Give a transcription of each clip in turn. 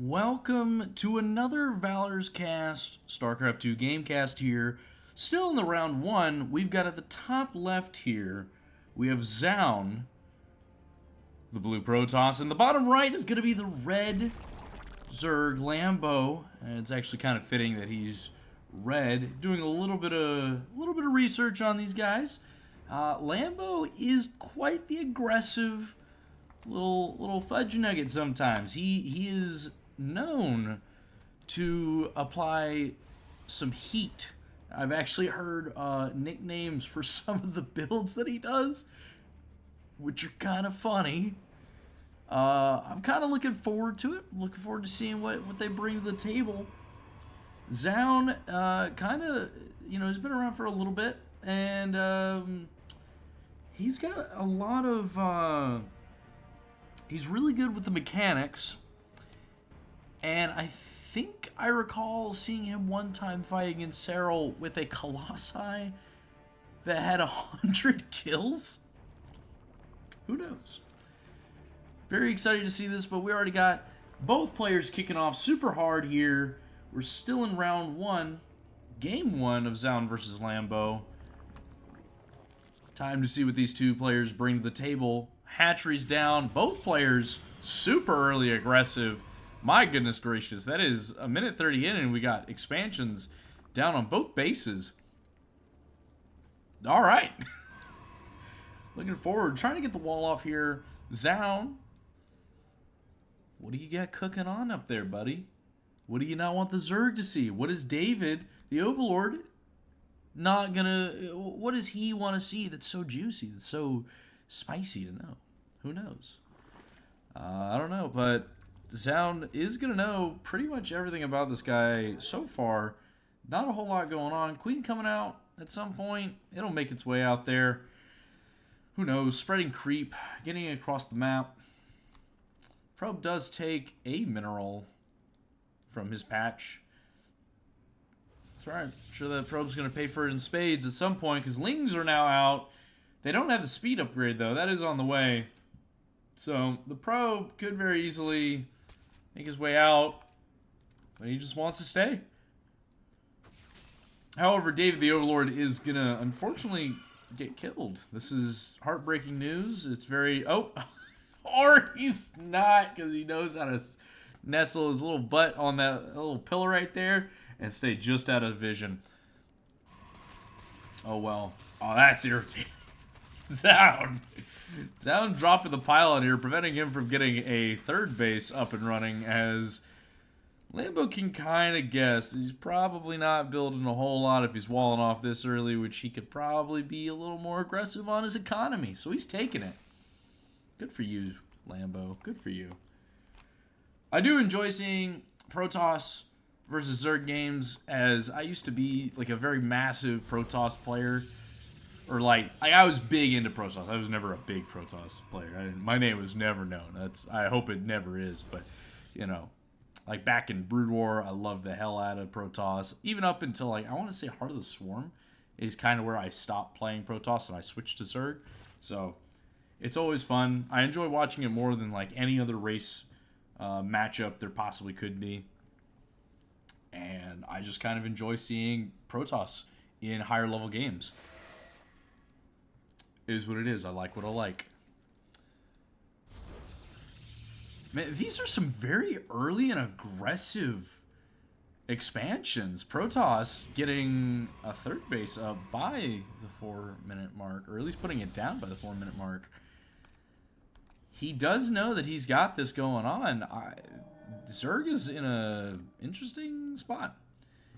Welcome to another Valor's Cast, StarCraft 2 Gamecast here. Still in the round one, we've got at the top left here, we have Zoun, the blue Protoss, and the bottom right is going to be the red Zerg Lambo. And it's actually kind of fitting that he's red. Doing a little bit of research on these guys. Lambo is quite the aggressive little fudge nugget sometimes. He is known to apply some heat. I've actually heard nicknames for some of the builds that he does, which are kind of funny. I'm kind of looking forward to it. Looking forward to seeing what they bring to the table. Zoun, kind of, he's been around for a little bit, and he's got a lot of. He's really good with the mechanics. And I think I recall seeing him one time fight against Cyril with a Colossi that had 100 kills. Who knows? Very excited to see this, but we already got both players kicking off super hard here. We're still in round one, game one of Zoun versus Lambo. Time to see what these two players bring to the table. Hatcheries down, both players super early aggressive. My goodness gracious, that is a minute 30 in and we got expansions down on both bases. All right. Looking forward, trying to get the wall off here. Zoun, what do you got cooking on up there, buddy? What do you not want the Zerg to see? What is David, the Overlord, not gonna, what does he want to see that's so juicy, that's so spicy to know? Who knows? I don't know, but Zoun is going to know pretty much everything about this guy so far. Not a whole lot going on. Queen coming out at some point. It'll make its way out there. Who knows? Spreading creep, getting it across the map. Probe does take a mineral from his patch. That's right. I'm sure that Probe's going to pay for it in spades at some point because Lings are now out. They don't have the speed upgrade, though. That is on the way. So the Probe could very easily make his way out, but he just wants to stay. However, David the Overlord is going to, unfortunately, get killed. This is heartbreaking news. It's very... Oh! Or he's not, because he knows how to nestle his little butt on that little pillar right there and stay just out of vision. Oh, well. Oh, that's irritating. Zoun dropping the pylon here, preventing him from getting a third base up and running, as Lambo can kind of guess he's probably not building a whole lot if he's walling off this early, which he could probably be a little more aggressive on his economy. So he's taking it. Good for you, Lambo. Good for you. I do enjoy seeing Protoss versus Zerg games, as I used to be like a very massive Protoss player. Or I was big into Protoss. I was never a big Protoss player. My name was never known. I hope it never is. But, like back in Brood War, I loved the hell out of Protoss. Even up until, I want to say Heart of the Swarm is kind of where I stopped playing Protoss and I switched to Zerg. So, it's always fun. I enjoy watching it more than, any other race matchup there possibly could be. And I just kind of enjoy seeing Protoss in higher level games. Is what it is. I like what I like. Man, these are some very early and aggressive expansions. Protoss getting a third base up by the 4-minute mark, or at least putting it down by the 4-minute mark. He does know that he's got this going on. Zerg is in a interesting spot.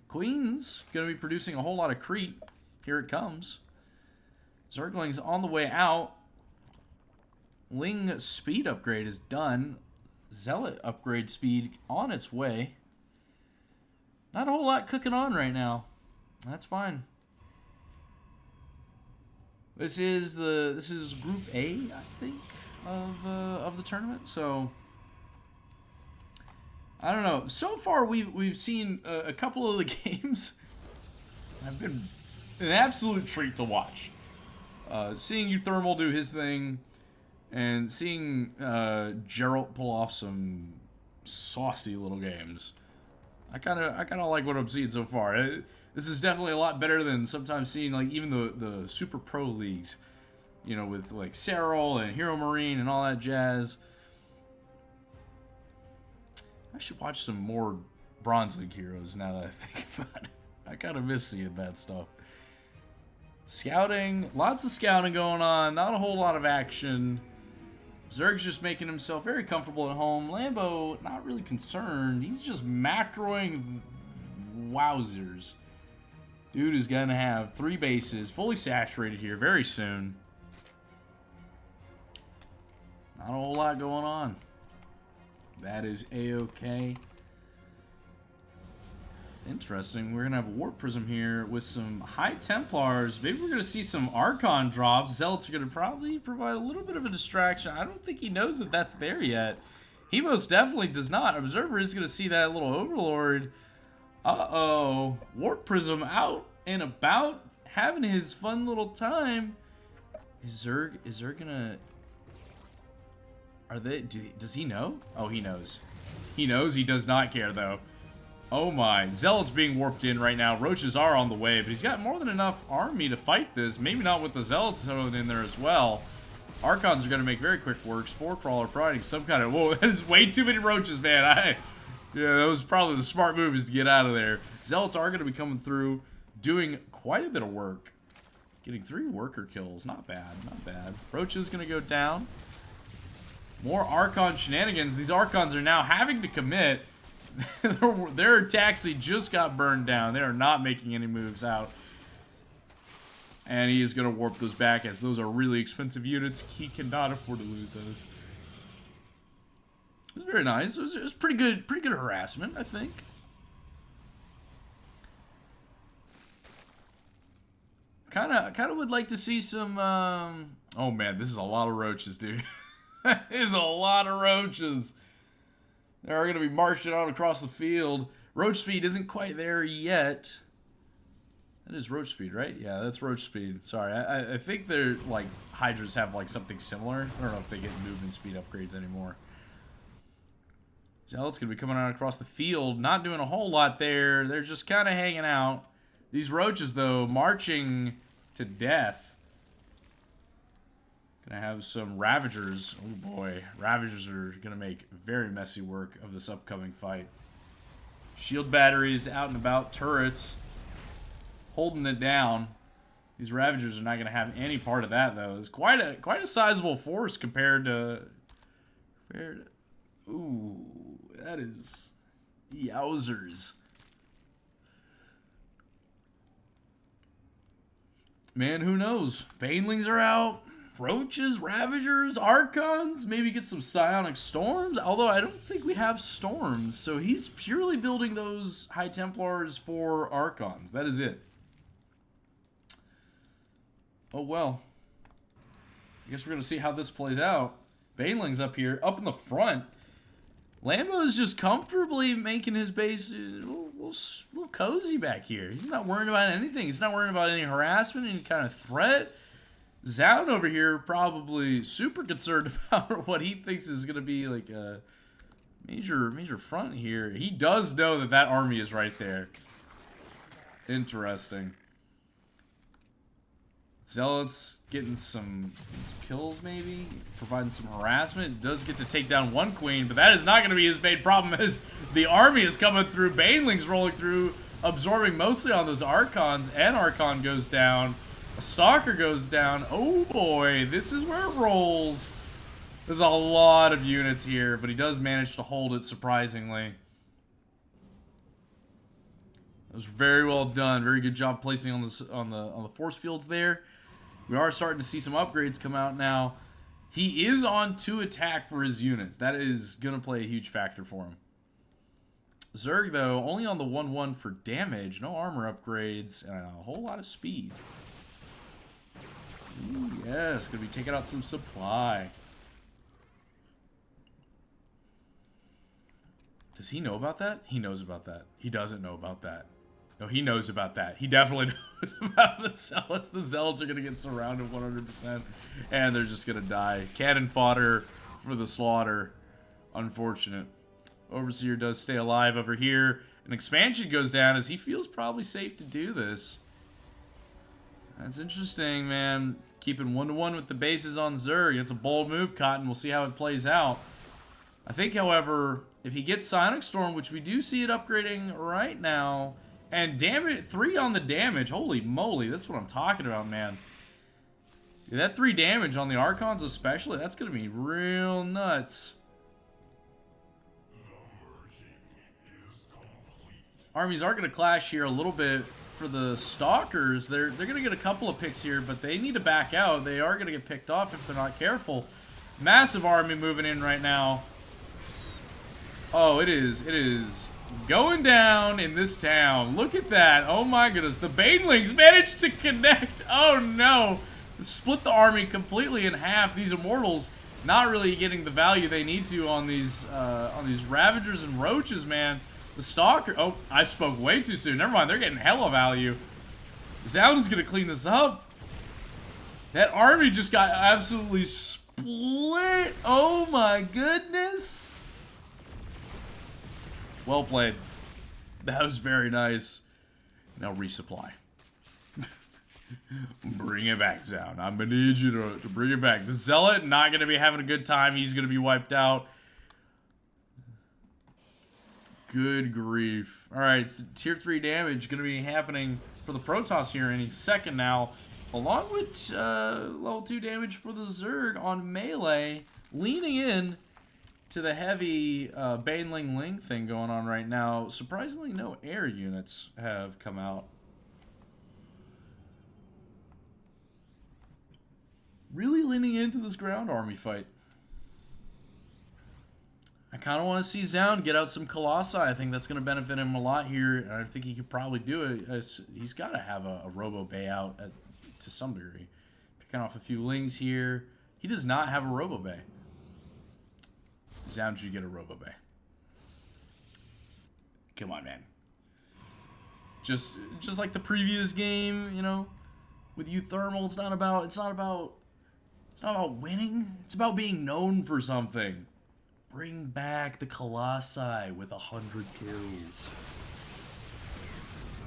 Queen's going to be producing a whole lot of creep. Here it comes. Zergling's on the way out. Ling speed upgrade is done. Zealot upgrade speed on its way. Not a whole lot cooking on right now. That's fine. This is Group A, I think, of the tournament. So I don't know. So far we've seen a couple of the games. I've been an absolute treat to watch. Seeing Euthermal do his thing, and seeing Geralt pull off some saucy little games. I kind of like what I'm seeing so far. This is definitely a lot better than sometimes seeing like even the super pro leagues, you know, with like Serral and Hero Marine and all that jazz. I should watch some more Bronze League heroes now that I think about it. I kind of miss seeing that stuff. Scouting, lots of scouting going on, not a whole lot of action. Zerg's just making himself very comfortable at home. Lambo, not really concerned. He's just macroing wowzers. Dude is going to have 3 bases, fully saturated here very soon. Not a whole lot going on. That is A-okay. Interesting. We're going to have a Warp Prism here with some High Templars. Maybe we're going to see some Archon drops. Zealots are going to probably provide a little bit of a distraction. I don't think he knows that that's there yet. He most definitely does not. Observer is going to see that little Overlord. Uh-oh. Warp Prism out and about, having his fun little time. Is Zerg going to... Are they... Does he know? Oh, he knows. He knows. He does not care, though. Oh my, Zealot's being warped in right now. Roaches are on the way, but he's got more than enough army to fight this. Maybe not with the Zealots thrown in there as well. Archons are going to make very quick work. Spore Crawler providing some kind of... Whoa, that is way too many roaches, man. Yeah, that was probably the smart move, is to get out of there. Zealots are going to be coming through, doing quite a bit of work. Getting 3 worker kills. Not bad, not bad. Roach is going to go down. More Archon shenanigans. These Archons are now having to commit. Their attacks, they just got burned down. They are not making any moves out. And he is going to warp those back, as those are really expensive units. He cannot afford to lose those. It was very nice. It was pretty good harassment, I think. Kind of would like to see some... Oh man, this is a lot of roaches, dude. This is a lot of roaches. They're going to be marching out across the field. Roach speed isn't quite there yet. That is roach speed, right? Yeah, that's roach speed. Sorry, I think they're like Hydras have like something similar. I don't know if they get movement speed upgrades anymore. Zealot's going to be coming out across the field. Not doing a whole lot there. They're just kind of hanging out. These roaches, though, marching to death. Gonna have some Ravagers. Oh boy, Ravagers are gonna make very messy work of this upcoming fight. Shield batteries out and about, turrets holding it down. These Ravagers are not gonna have any part of that, though. It's quite a sizable force compared to. Ooh, that is yowzers. Man, who knows? Banelings are out. Roaches, Ravagers, Archons, maybe get some Psionic Storms, although I don't think we have Storms, so he's purely building those High Templars for Archons. That is it. Oh well. I guess we're going to see how this plays out. Baneling's up here, up in the front. Lambo is just comfortably making his base a little cozy back here. He's not worrying about anything. He's not worrying about any harassment, any kind of threat. Zoun over here probably super concerned about what he thinks is going to be like a major front here. He does know that that army is right there. It's interesting. Zealots getting some kills maybe, providing some harassment. Does get to take down one queen, but that is not going to be his main problem, as the army is coming through. Banelings rolling through, absorbing mostly on those Archons, and Archon goes down. A Stalker goes down. Oh boy, this is where it rolls. There's a lot of units here, but he does manage to hold it surprisingly. It was very well done. Very good job placing on this on the force fields there. We are starting to see some upgrades come out now. He is on 2 attack for his units. That is going to play a huge factor for him. Zerg, though, only on the 1-1 for damage. No armor upgrades, and a whole lot of speed. Ooh, yes, going to be taking out some supply. Does he know about that? He knows about that. He doesn't know about that. No, he knows about that. He definitely knows about the Zealots. The Zealots are going to get surrounded 100%, and they're just going to die. Cannon fodder for the slaughter. Unfortunate. Overseer does stay alive over here. An expansion goes down as he feels probably safe to do this. That's interesting, man. Keeping 1-to-1 with the bases on Zerg. It's a bold move, Cotton. We'll see how it plays out. I think, however, if he gets Sonic Storm, which we do see it upgrading right now, and damage, 3 on the damage. Holy moly, that's what I'm talking about, man. Yeah, that 3 damage on the Archons especially, that's going to be real nuts. Armies are going to clash here a little bit for the Stalkers. They're going to get a couple of picks here, but they need to back out. They are going to get picked off if they're not careful. Massive army moving in right now. Oh, it is going down in this town. Look at that. Oh my goodness. The Banelings managed to connect. Oh no. Split the army completely in half. These Immortals not really getting the value they need to on these Ravagers and Roaches, man. The Stalker... Oh, I spoke way too soon. Never mind. They're getting hella value. Zoun is going to clean this up. That army just got absolutely split. Oh my goodness. Well played. That was very nice. Now resupply. Bring it back, Zoun. I'm going to need you to bring it back. The Zealot not going to be having a good time. He's going to be wiped out. Good grief. Alright, tier 3 damage going to be happening for the Protoss here any second now. Along with level 2 damage for the Zerg on melee. Leaning in to the heavy Baneling Ling thing going on right now. Surprisingly, no air units have come out. Really leaning into this ground army fight. I kind of want to see Zoun get out some Colossi. I think that's going to benefit him a lot here. I think he could probably do it. He's got to have a Robo Bay out to some degree. Picking off a few Lings here. He does not have a Robo Bay. Zoun should get a Robo Bay. Come on, man. Just like the previous game, you know, with you Thermal, it's not about winning. It's about being known for something. Bring back the Colossi with 100 kills.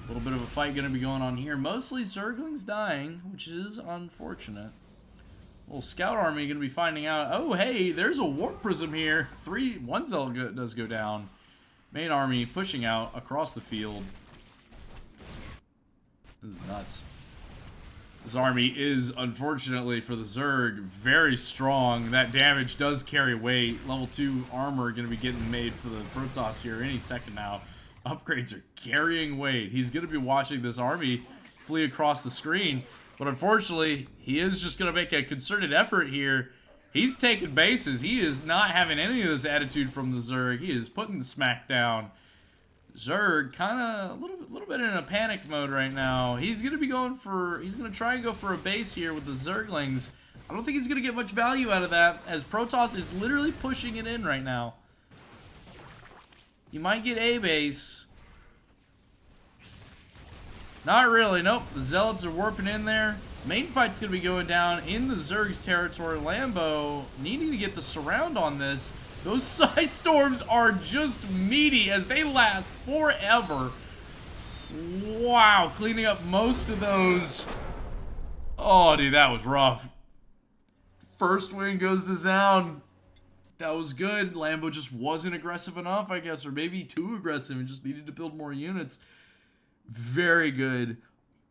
A little bit of a fight going to be going on here. Mostly Zerglings dying, which is unfortunate. Little scout army going to be finding out. Oh, hey, there's a warp prism here. One Zerg does go down. Main army pushing out across the field. This is nuts. This army is, unfortunately for the Zerg, very strong. That damage does carry weight. Level 2 armor going to be getting made for the Protoss here any second now. Upgrades are carrying weight. He's going to be watching this army flee across the screen. But unfortunately, he is just going to make a concerted effort here. He's taking bases. He is not having any of this attitude from the Zerg. He is putting the smack down. Zerg kind of a little bit in a panic mode right now. He's going to be going for... He's going to try and go for a base here with the Zerglings. I don't think he's going to get much value out of that, as Protoss is literally pushing it in right now. He might get a base. Not really. Nope. The Zealots are warping in there. Main fight's going to be going down in the Zerg's territory. Lambo needing to get the surround on this. Those Psy Storms are just meaty as they last forever. Wow, cleaning up most of those. Oh, dude, that was rough. First win goes to Zoun. That was good. Lambo just wasn't aggressive enough, I guess, or maybe too aggressive and just needed to build more units. Very good.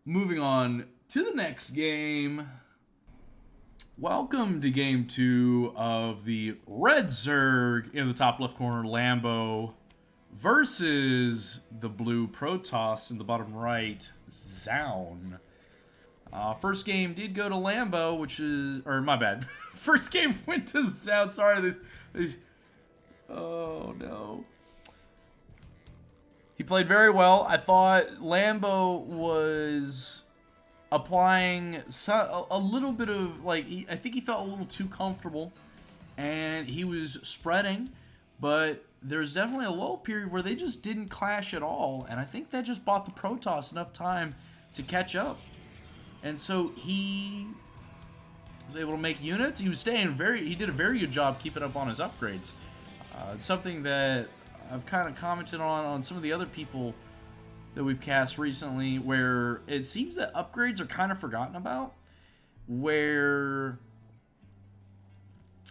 Moving on to the next game. Welcome to game 2 of the Red Zerg in the top left corner, Lambo, versus the blue Protoss in the bottom right, Zoun. First game did go to Lambo, which is, or my bad. First game went to Zoun. Sorry, oh no. He played very well. I thought Lambo was applying a little bit of, like, I think he felt a little too comfortable, and he was spreading, but there's definitely a lull period where they just didn't clash at all, and I think that just bought the Protoss enough time to catch up. And so he was able to make units. He was staying he did a very good job keeping up on his upgrades. It's something that I've kind of commented on some of the other people that we've cast recently, where it seems that upgrades are kind of forgotten about, where,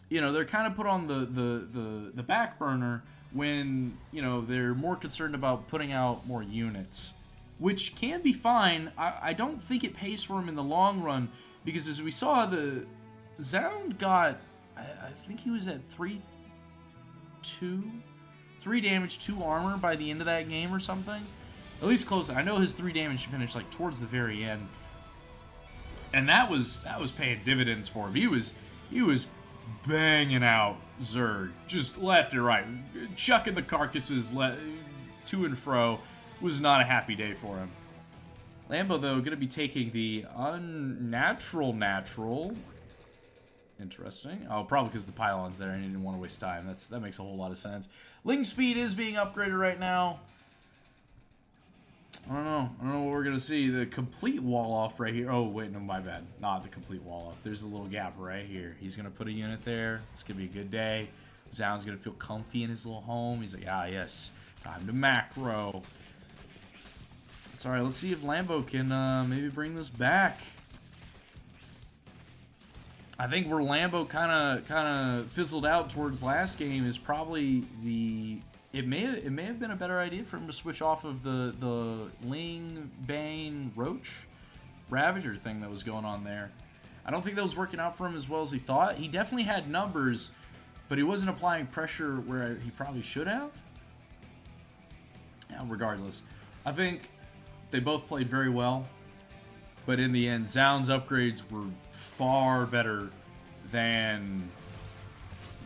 you know, they're kind of put on the back burner when, you know, they're more concerned about putting out more units, which can be fine. I don't think it pays for him in the long run, because as we saw, the Zoun got, I think he was at 3 damage, 2 armor by the end of that game or something. At least close. I know his 3 damage finished like towards the very end, and that was paying dividends for him. He was banging out Zerg just left and right, chucking the carcasses to and fro. Was not a happy day for him. Lambo, though, going to be taking the unnatural natural. Interesting. Oh, probably because the pylon's there and he didn't want to waste time. That makes a whole lot of sense. Link speed is being upgraded right now. I don't know what we're going to see. The complete wall off right here. Oh, wait, no, my bad. Not the complete wall off. There's a little gap right here. He's going to put a unit there. It's going to be a good day. Zoun's going to feel comfy in his little home. He's like, ah, yes, time to macro. It's all right. Let's see if Lambo can maybe bring this back. I think where Lambo kind of fizzled out towards last game is probably the. It may have been a better idea for him to switch off of the Ling Bane Roach Ravager thing that was going on there. I don't think that was working out for him as well as he thought. He definitely had numbers, but he wasn't applying pressure where he probably should have. Yeah, regardless, I think they both played very well, but in the end, Zoun's upgrades were far better than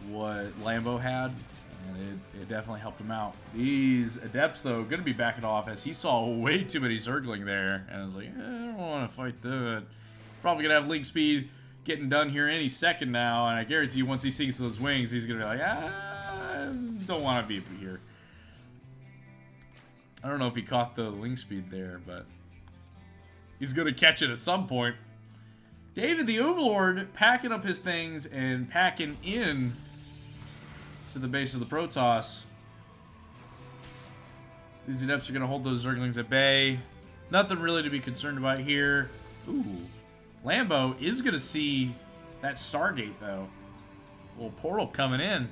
what Lambo had, and it definitely helped him out. These Adepts, though, going to be backing off as he saw way too many Zergling there, and I was like, I don't want to fight that. Probably going to have Link speed getting done here any second now, and I guarantee you once he sees those wings, he's going to be like, don't want to be here. I don't know if he caught the Link speed there, but he's going to catch it at some point. David the Overlord packing up his things and packing in to the base of the Protoss. These Adepts are going to hold those Zerglings at bay. Nothing really to be concerned about here. Ooh. Lambo is going to see that Stargate, though. A little portal coming in.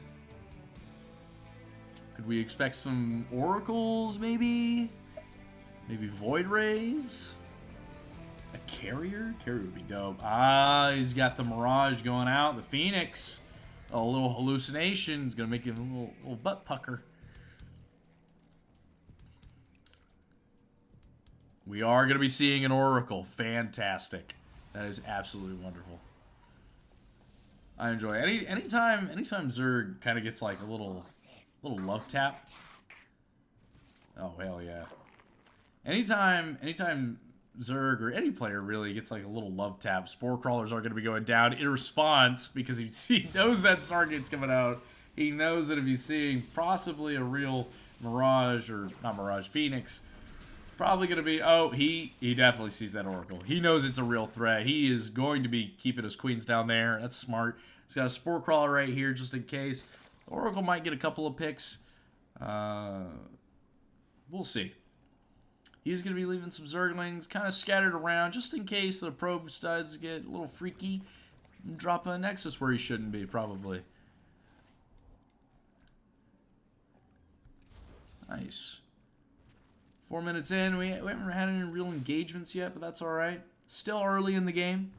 Could we expect some Oracles, maybe? Maybe Void Rays? A Carrier? Carrier would be dope. Ah, he's got the Mirage going out. The Phoenix. A little hallucination. It's going to make him a little butt pucker. We are going to be seeing an Oracle. Fantastic. That is absolutely wonderful. I enjoy it. Anytime Zerg kind of gets like a little love tap. Oh, hell yeah. Anytime Zerg or any player really gets like a little love tap, Spore Crawlers are going to be going down in response because he knows that Stargate's coming out. He knows that if he's seeing possibly a real Mirage, or not Mirage, Phoenix, it's probably going to be, oh, he definitely sees that Oracle. He knows it's a real threat. He is going to be keeping his queens down there. That's smart. He's got a Spore Crawler right here just in case. The Oracle might get a couple of picks. We'll see. He's going to be leaving some Zerglings kind of scattered around just in case the probe decides to get a little freaky and drop a Nexus where he shouldn't be, probably. Nice. 4 minutes in. We haven't had any real engagements yet, but that's all right. Still early in the game.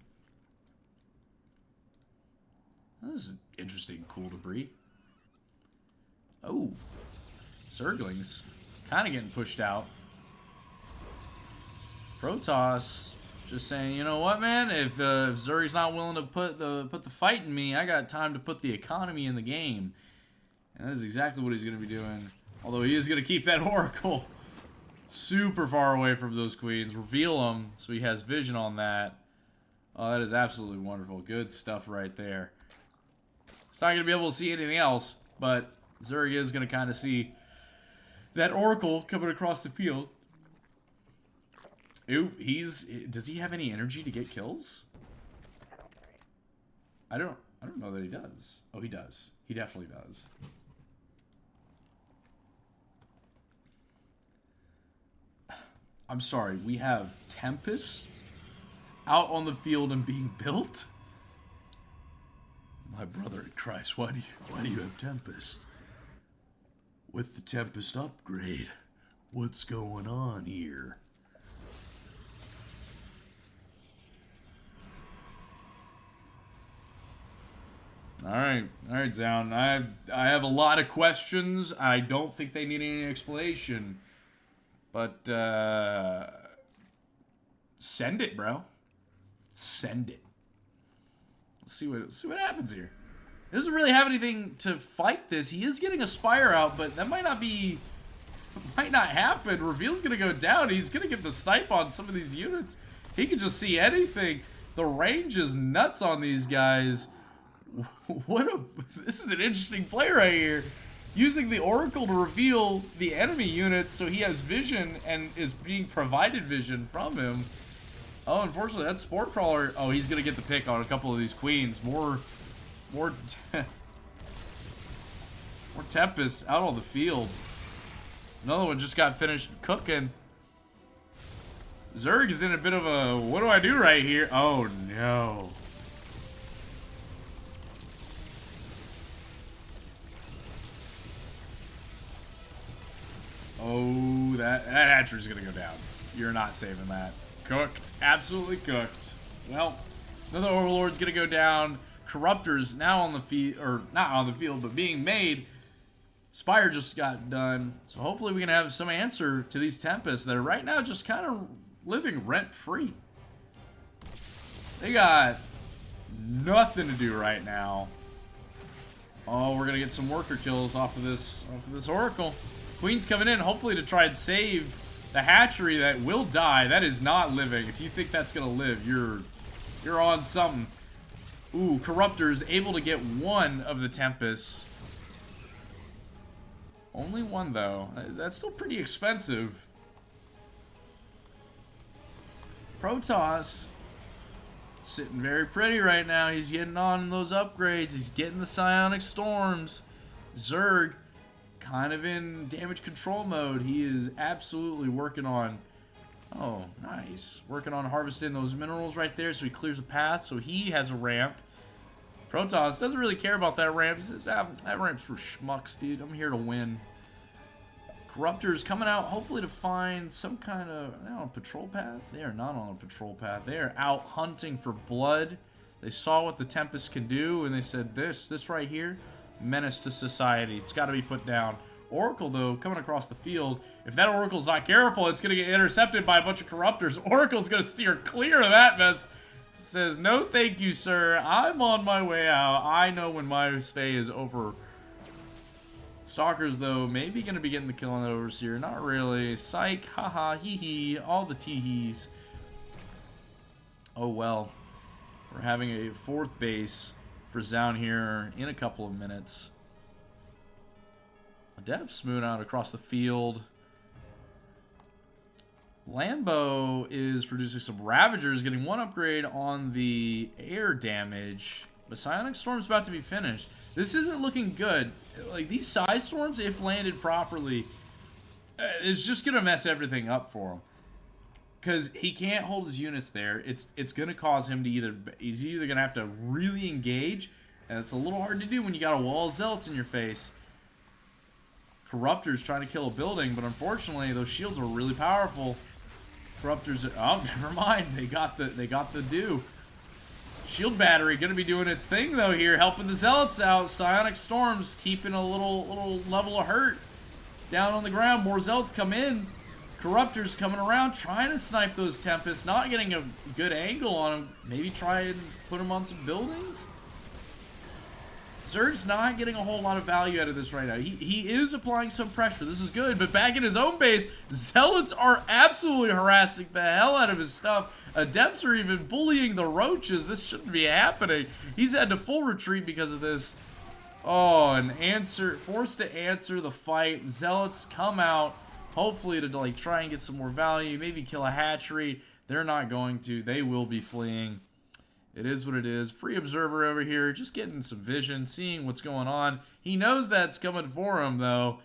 This is interesting, cool debris. Oh. Zerglings. Kind of getting pushed out. Protoss just saying, you know what, man? If Zerg's not willing to put the fight in me, I got time to put the economy in the game. And that is exactly what he's going to be doing. Although he is going to keep that Oracle super far away from those queens. Reveal them so he has vision on that. Oh, that is absolutely wonderful. Good stuff right there. It's not going to be able to see anything else, but Zerg is going to kind of see that Oracle coming across the field. Ooh, does he have any energy to get kills? I don't know that he does. Oh, he does. He definitely does. I'm sorry, we have Tempest out on the field and being built? My brother in Christ, why do you have Tempest? With the Tempest upgrade, what's going on here? Alright, Zoun. I have a lot of questions. I don't think they need any explanation. But, send it, bro. Send it. Let's see what happens here. He doesn't really have anything to fight this. He is getting a Spire out, but that might not happen. Reveal's gonna go down. He's gonna get the snipe on some of these units. He can just see anything. The range is nuts on these guys. This is an interesting play right here. Using the Oracle to reveal the enemy units so he has vision and is being provided vision from him. Oh, unfortunately, that Spore Crawler. Oh, he's gonna get the pick on a couple of these queens. More Tempest out on the field. Another one just got finished cooking. Zerg is in a bit of a, what do I do right here? Oh, no. Oh, that hatchery's gonna go down. You're not saving that. Cooked. Absolutely cooked. Well, another Overlord's gonna go down. Corruptor's now on the field, or not on the field, but being made. Spire just got done. So hopefully we can have some answer to these Tempests that are right now just kind of living rent-free. They got nothing to do right now. Oh, we're gonna get some worker kills off of this Oracle. Queen's coming in, hopefully to try and save the hatchery that will die. That is not living. If you think that's gonna live, you're on something. Ooh, Corruptor is able to get one of the Tempests. Only one, though. That's still pretty expensive. Protoss sitting very pretty right now. He's getting on those upgrades. He's getting the Psionic Storms. Zerg kind of in damage control mode. He is absolutely working on... Oh, nice. Working on harvesting those minerals right there so he clears a path so he has a ramp. Protoss doesn't really care about that ramp. He says, that ramp's for schmucks, dude. I'm here to win. Corruptor's coming out, hopefully to find some kind of... Are they on a patrol path? They are not on a patrol path. They are out hunting for blood. They saw what the Tempest can do, and they said, this right here, menace to society. It's got to be put down. Oracle, though, coming across the field. If that Oracle's not careful, it's going to get intercepted by a bunch of Corruptors. Oracle's going to steer clear of that mess. Says, no thank you, sir. I'm on my way out. I know when my stay is over. Stalkers, though, maybe going to be getting the kill on that Overseer. Not really. Psych, haha, hee-hee, all the tee-hees. Oh, well. We're having a fourth base for Zoun here in a couple of minutes. Adepts moving out across the field. Lambo is producing some Ravagers, getting one upgrade on the air damage. But Psionic Storm's about to be finished. This isn't looking good. Like, these Psi Storms, if landed properly, it's just going to mess everything up for him. Because he can't hold his units there. It's going to cause him to he's either going to have to really engage, and it's a little hard to do when you got a wall of Zealots in your face. Corruptor's trying to kill a building, but unfortunately, those shields are really powerful. Corruptors, oh, never mind. They got the do. Shield Battery gonna be doing its thing though here, helping the Zealots out. Psionic Storms keeping a little level of hurt down on the ground. More Zealots come in. Corruptors coming around, trying to snipe those Tempests, not getting a good angle on them. Maybe try and put them on some buildings. Zerg's not getting a whole lot of value out of this right now. He is applying some pressure. This is good, but back in his own base, Zealots are absolutely harassing the hell out of his stuff. Adepts are even bullying the roaches. This shouldn't be happening. He's had to full retreat because of this. Oh, forced to answer the fight. Zealots come out, hopefully to like try and get some more value, maybe kill a hatchery. They're not going to. They will be fleeing. It is what it is. Free Observer over here, just getting some vision, seeing what's going on. He knows that's coming for him, though.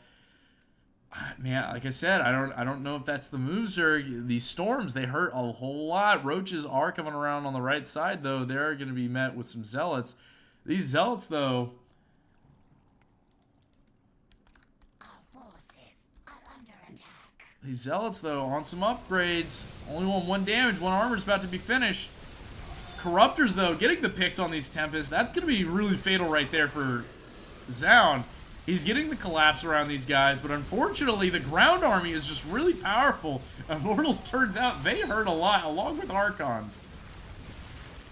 Man, like I said, I don't know if that's the moves or these storms. They hurt a whole lot. Roaches are coming around on the right side, though. They're going to be met with some zealots. These zealots, though. These zealots, though, on some upgrades. Only one damage. One armor's about to be finished. Corruptors, though, getting the picks on these Tempests. That's going to be really fatal right there for Zoun. He's getting the collapse around these guys, but unfortunately, the ground army is just really powerful. Immortals, turns out, they hurt a lot, along with Archons.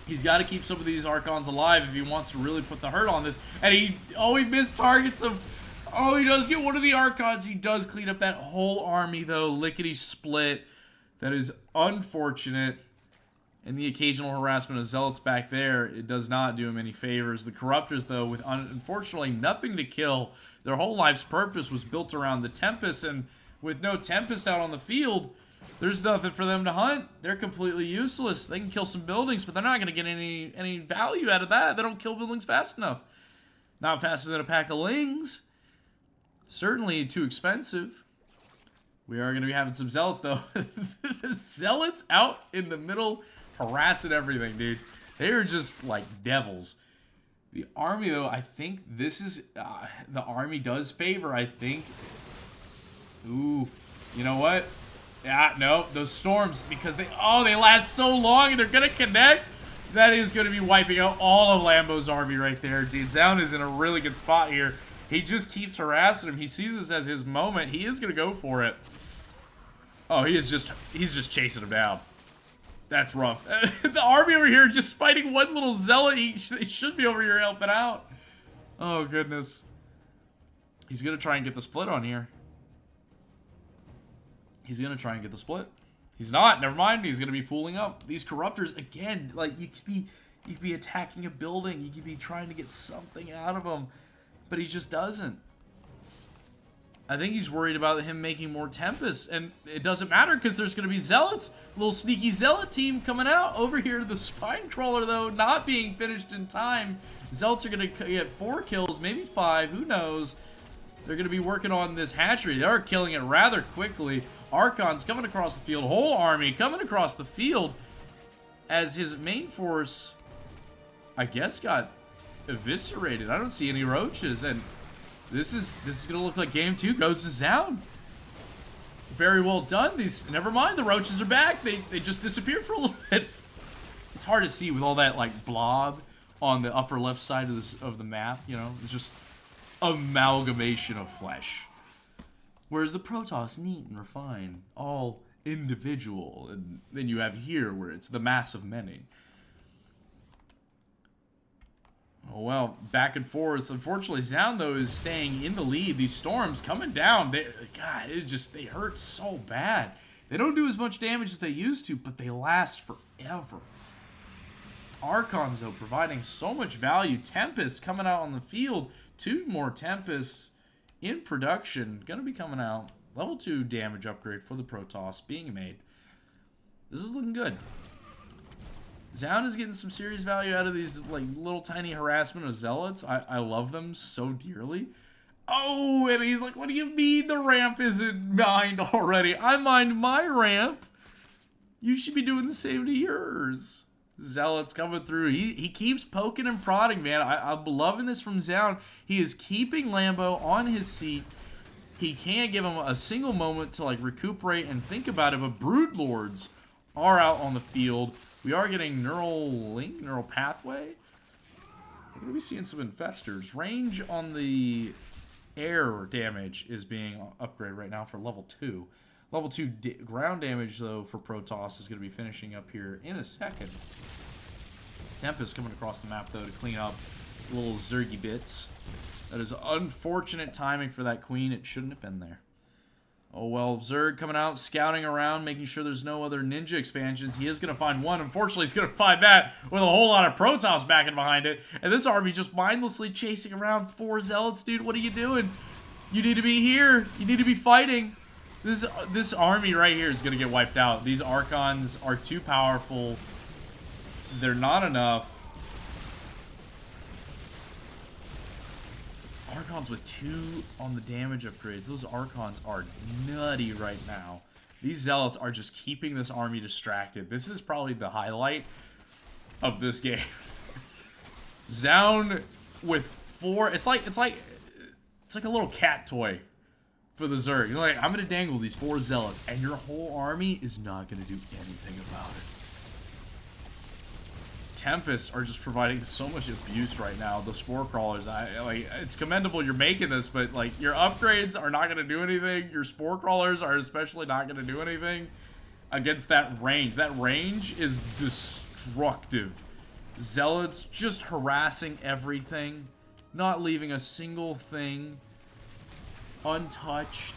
He's got to keep some of these Archons alive if he wants to really put the hurt on this. And he missed targets him. Oh, he does get one of the Archons. He does clean up that whole army, though. Lickety split. That is unfortunate. And the occasional harassment of Zealots back there, it does not do him any favors. The Corruptors, though, with unfortunately nothing to kill. Their whole life's purpose was built around the Tempest, and with no Tempest out on the field, there's nothing for them to hunt. They're completely useless. They can kill some buildings, but they're not going to get any value out of that. They don't kill buildings fast enough. Not faster than a pack of lings. Certainly too expensive. We are going to be having some Zealots, though. The Zealots out in the middle, harassing everything, dude. They are just like devils. The army, though, I think this is... the army does favor, I think. Ooh, you know what? Yeah, no, those storms, because they last so long and they're going to connect. That is going to be wiping out all of Lambo's army right there. Dude, Zoun is in a really good spot here. He just keeps harassing him. He sees this as his moment. He is going to go for it. Oh, he's just chasing him down. That's rough. The army over here just fighting one little zealot. He should be over here helping out. Oh, goodness. He's going to try and get the split on here. He's going to try and get the split. He's not. Never mind. He's going to be pooling up. These Corruptors, again, like, you could be attacking a building. You could be trying to get something out of them. But he just doesn't. I think he's worried about him making more Tempests, and it doesn't matter because there's going to be Zealots. A little sneaky Zealot team coming out. Over here, the Spine Crawler, though, not being finished in time. Zealots are going to get 4 kills, maybe 5, who knows. They're going to be working on this hatchery. They are killing it rather quickly. Archon's coming across the field. Whole army coming across the field as his main force, I guess, got eviscerated. I don't see any roaches, and this is gonna look like game 2 goes to Zoun. Very well done. Never mind, the roaches are back. They just disappeared for a little bit. It's hard to see with all that like blob on the upper left side of the map. You know, it's just amalgamation of flesh. Whereas the Protoss, neat and refined, all individual, and then you have here where it's the mass of many. Oh, well, back and forth. Unfortunately, Zoun, though, is staying in the lead. These storms coming down, God, they hurt so bad. They don't do as much damage as they used to, but they last forever. Archons, though, providing so much value. Tempest coming out on the field. 2 more Tempests in production. Going to be coming out. Level 2 damage upgrade for the Protoss being made. This is looking good. Zoun is getting some serious value out of these like little tiny harassment of Zealots. I love them so dearly. Oh, and he's like, what do you mean the ramp isn't mined already? I mined my ramp. You should be doing the same to yours. Zealots coming through. He keeps poking and prodding, man. I'm loving this from Zoun. He is keeping Lambo on his seat. He can't give him a single moment to like recuperate and think about it, but Broodlords are out on the field. We are getting neural pathway. We're going to be seeing some infestors. Range on the air damage is being upgraded right now for level 2. Level 2 ground damage, though, for Protoss is going to be finishing up here in a second. Tempest coming across the map, though, to clean up little Zergy bits. That is unfortunate timing for that queen. It shouldn't have been there. Oh, well, Zerg coming out, scouting around, making sure there's no other ninja expansions. He is going to find one. Unfortunately, he's going to find that with a whole lot of Protoss backing behind it. And this army just mindlessly chasing around 4 Zealots. Dude, what are you doing? You need to be here. You need to be fighting. This army right here is going to get wiped out. These Archons are too powerful. They're not enough. Archons with 2 on the damage upgrades. Those Archons are nutty right now. These Zealots are just keeping this army distracted. This is probably the highlight of this game. Zoun with 4. It's like a little cat toy for the Zerg. You're like, I'm gonna dangle these 4 Zealots, and your whole army is not gonna do anything about it. Tempests are just providing so much abuse right now. The Spore Crawlers, like, it's commendable you're making this, but like your upgrades are not gonna do anything. Your Spore Crawlers are especially not gonna do anything against that range. That range is destructive. Zealots just harassing everything, not leaving a single thing untouched.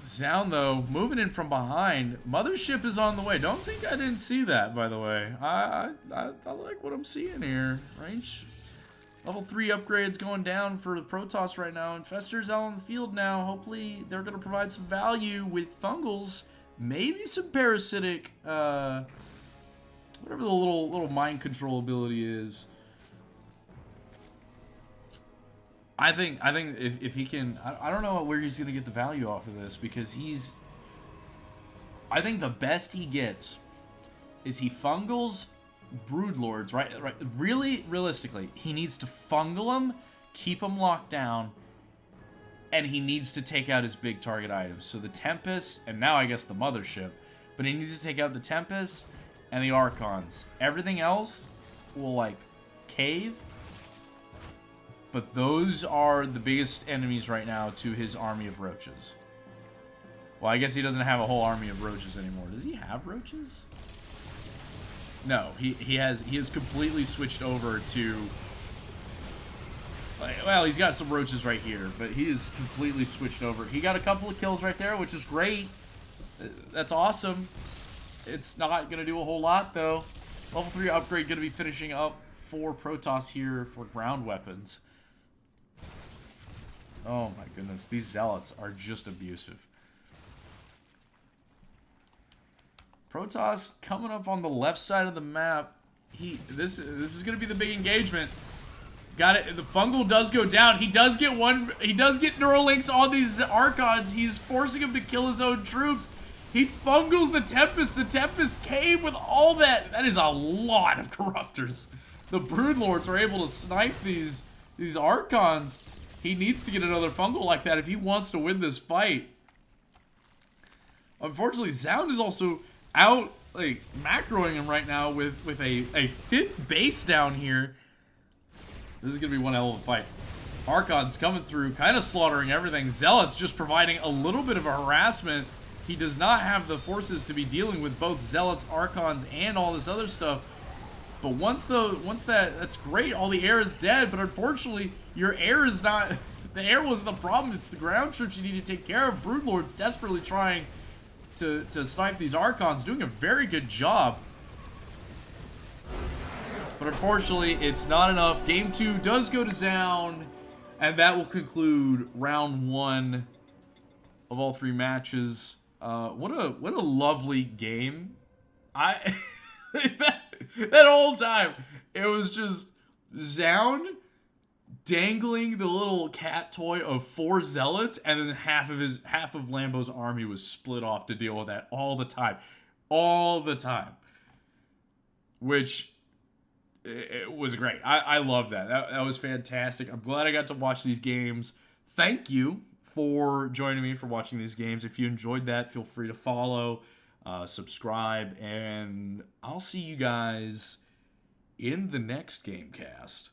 Zoun, though, moving in from behind. Mothership is on the way. Don't think I didn't see that, by the way. I like what I'm seeing here. Range level 3 upgrades going down for the Protoss right now. Infestors out on the field now. Hopefully they're going to provide some value with fungals. Maybe some parasitic, whatever the little mind control ability is. I think if he can, I don't know where he's going to get the value off of this, because I think the best he gets is he fungals Broodlords, right? Really, realistically, he needs to fungal them, keep them locked down, and he needs to take out his big target items. So the Tempest, and now I guess the Mothership, but he needs to take out the Tempest and the Archons. Everything else will, like, cave. But those are the biggest enemies right now to his army of roaches. Well, I guess he doesn't have a whole army of roaches anymore. Does he have roaches? No, he has completely switched over to, well, he's got some roaches right here, but he is completely switched over. He got a couple of kills right there, which is great. That's awesome. It's not going to do a whole lot, though. Level 3 upgrade going to be finishing up for Protoss here for ground weapons. Oh my goodness, these Zealots are just abusive. Protoss coming up on the left side of the map. This is going to be the big engagement. Got it. The fungal does go down. He does get Neuralinks on these Archons. He's forcing him to kill his own troops. He fungals the Tempest. The Tempest cave with all that. That is a lot of Corruptors. The Broodlords are able to snipe these Archons. He needs to get another fungal like that if he wants to win this fight. Unfortunately, Zoun is also out, like, macroing him right now with a 5th base down here. This is going to be one hell of a fight. Archons coming through, kind of slaughtering everything. Zealots just providing a little bit of a harassment. He does not have the forces to be dealing with both Zealots, Archons, and all this other stuff. But once that's great, all the air is dead, but unfortunately, your air is not, the air wasn't the problem, it's the ground troops you need to take care of. Broodlord's desperately trying to snipe these Archons, doing a very good job. But unfortunately, it's not enough. Game 2 does go to Zoun, and that will conclude round 1 of all 3 matches. What a lovely game. That whole time, it was just Zoun dangling the little cat toy of 4 Zealots, and then half of Lambo's army was split off to deal with that all the time. Which, it was great. I love that. That was fantastic. I'm glad I got to watch these games. Thank you for joining me for watching these games. If you enjoyed that, feel free to follow, subscribe, and I'll see you guys in the next Gamecast.